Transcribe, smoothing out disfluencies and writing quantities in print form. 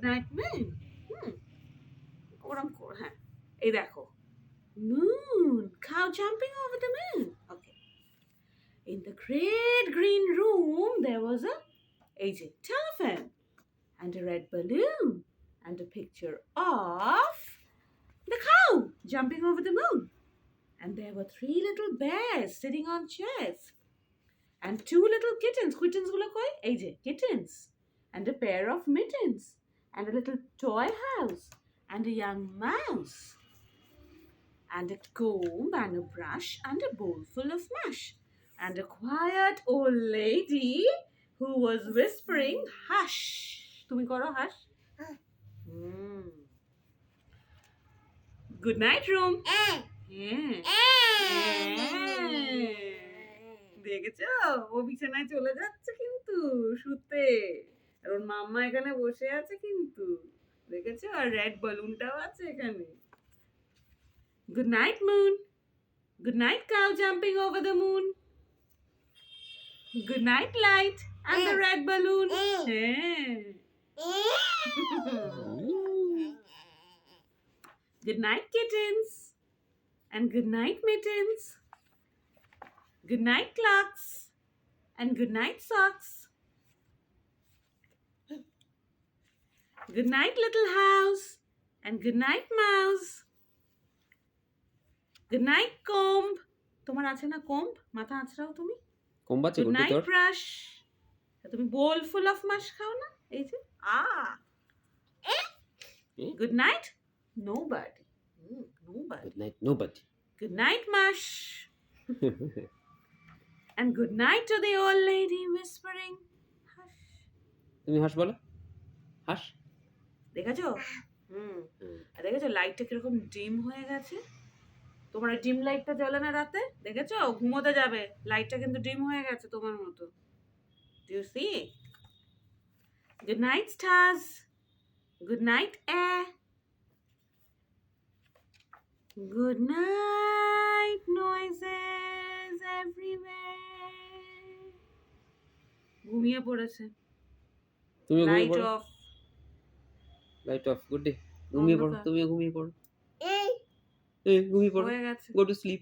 night moon. ওরম কর, হ্যাঁ এই দেখো moon, cow jumping over the moon. Okay. In the great green room there was a telephone and a red balloon and a picture of the cow jumping over the moon. And there were 3 little bears sitting on chairs. And 2 little kittens. Kittens gulo koi? Kittens. And a pair of mittens. And a little toy house. And a young mouse. And a comb and a brush and a bowl full of mush. And a quiet old lady who was whispering, hush. Tumi koro hush? Good night, room. দেখেছো ও বিছানায় চলে যাচ্ছে কিন্তু শুতে, আর ওর মাম্মা এখানে বসে আছে কিন্তু, দেখেছো? আর রেড বালুনটাও আছে এখানে। Good night, moon. Good night, cow jumping over the moon. Good night, light and the red balloon. Good night, kittens. And good night, mittens. Good night, clocks. And good night, socks. Good night, little house. And good night, mouse. Good night, comb. তোমার আছে না comb? মাথা আঁচড়াও তুমি। comb আছে Good night, brush. তুমি bowl full of mush খাও না? এই যে Good night, nobody. Nobody. Good night, nobody. Good night, mush. And good night to the old lady whispering, hush. তুমি হাস বলো, হাস। দেখেছো? আর দেখেছো লাইটটা কিরকম ডিম হয়ে গেছে? তোমার ডিম লাইটটা জ্বলে না রাতে? দেখেছো? ঘুমোতে যাবে, লাইটটা কিন্তু ডিম হয়ে গেছে তোমার মতো। Do you see? Good night, stars. Good night, air. Good night, noises everywhere. ঘুমিয়ে পড়েছে। তুমি ঘুমিয়ে লাইট পড়ো, of. Light off. Good day. ঘুমিয়ে পড়ো, তুমিও ঘুমিয়ে পড়ো। এই ঘুমিয়ে পড়ো। হয়ে গেছে। Go to sleep.